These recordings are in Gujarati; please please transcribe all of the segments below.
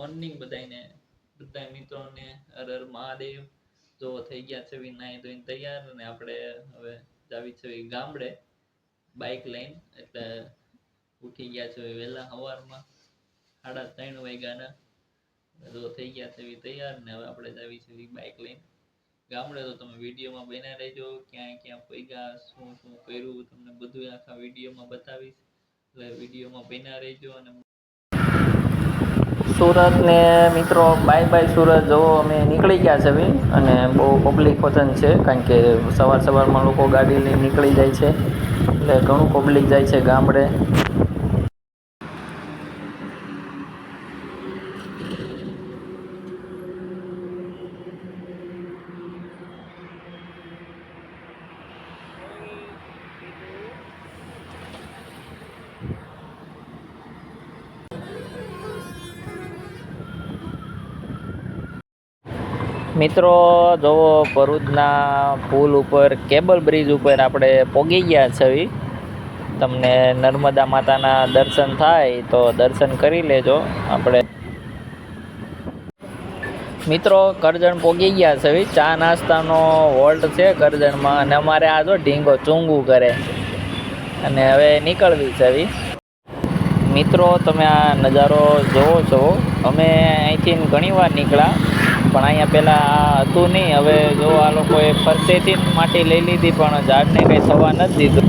મોર્નિંગ બધા મિત્રોને હર હર મહાદેવ. જો થઈ ગયા છે નાઈ ધોઈને તૈયાર અને આપણે હવે જાવી છે ગામડે બાઇક લઈને. એટલે ઉઠી ગયા છે વહેલા સવારમાં 3:30 વાગ્યાના. જો થઈ ગયા છે તૈયાર ને હવે આપણે જાવી છે બાઇક લઈને ગામડે. તો તમે વિડીયોમાં બન્યા રહેજો, ક્યાં ક્યાં પહોંચ્યા, શું શું કર્યું, તમને બધું આખા વિડીયોમાં બતાવીશ. એટલે વિડીયોમાં બન્યા રહેજો. અને સુરત ને મિત્રો બાય બાય સુરત. જો અમે નીકળી ગયા છે અને બહુ પબ્લિક વતન છે, કારણ કે સવારમાં લોકો ગાડી લઈને નીકળી જાય છે, એટલે ઘણું પબ્લિક જાય છે ગામડે. મિત્રો જોવો, ભરૂચના પુલ ઉપર, કેબલ બ્રિજ ઉપર આપણે પહોંચી ગયા છે. તમને નર્મદા માતાના દર્શન થાય તો દર્શન કરી લેજો. આપણે મિત્રો કરજણ પહોંચી ગયા છે. ચા નાસ્તાનો હોલ્ટ છે કરજણમાં, અને અમારે આ જો ઢીંગો ચૂંગું કરે અને હવે નીકળવી છે. મિત્રો તમે આ નજારો જોવો છો. અમે અહીંથી ઘણી વાર નીકળ્યા, પણ અહીંયા પહેલાં હતું નહીં. હવે જો આ લોકોએ ફરતેથી માટી લઈ લીધી, પણ ઝાડને કંઈ થવા નથી દીધું.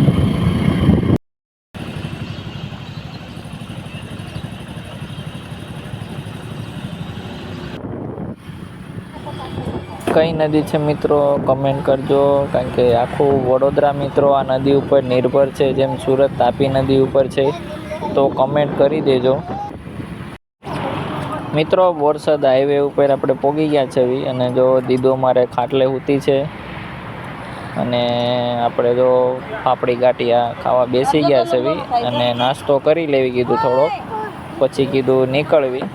કઈ નદી છે મિત્રો કમેન્ટ કરજો, કારણ કે આખું વડોદરા મિત્રો આ નદી ઉપર નિર્ભર છે, જેમ સુરત તાપી નદી ઉપર છે. તો કમેન્ટ કરી દેજો મિત્રો. બોરસદ હાઈવે ઉપર આપણે પહોંચી ગયા છે અને જો દીદો મારે ખાટલે સૂતી છે, અને આપણે જો પાપડી ગાંઠિયા ખાવા બેસી ગયા છે અને નાસ્તો કરી લેવી કીધું થોડોક, પછી કીધું નીકળવી.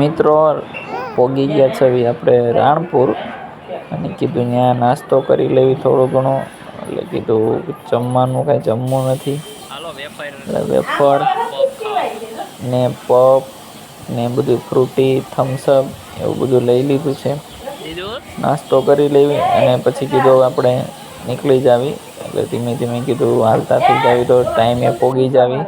મિત્રો પહોંચી ગયા છે આપણે રાણપુર, અને કીધું ત્યાં નાસ્તો કરી લેવી થોડો ઘણો. એટલે કીધું જમવાનું કાંઈ જમવું નથી, એટલે વેફર ને પપ ને બધું ફ્રૂટી, થમ્સઅપ એવું બધું લઈ લીધું છે. નાસ્તો કરી લેવી અને પછી કીધું આપણે નીકળી જાવી. એટલે ધીમે ધીમે કીધું હાલતા થઈ જાવી તો ટાઈમે પહોંચી જાવી.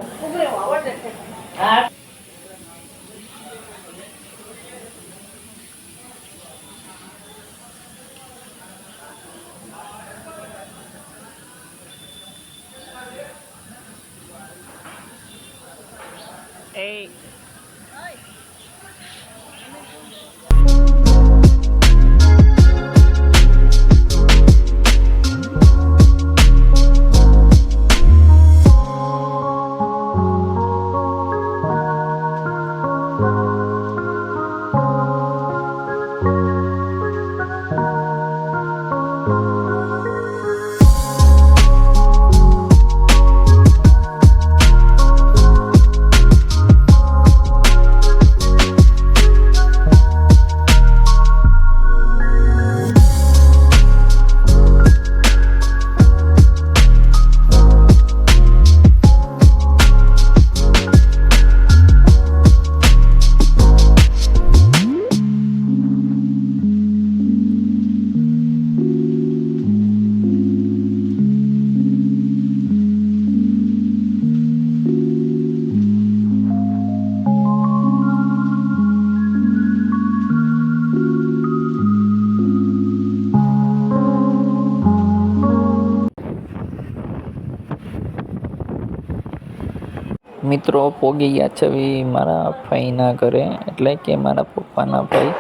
મિત્રો પોગી ગયા છે મારા ભાઈના ઘરે, એટલે કે મારા પપ્પાના ભાઈ,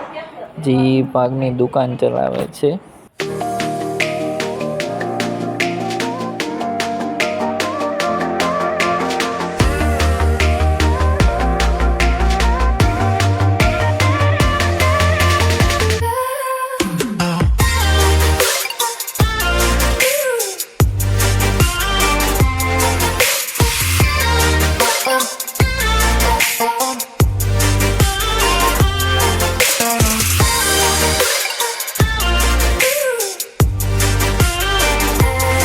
જે ભાગની દુકાન ચલાવે છે.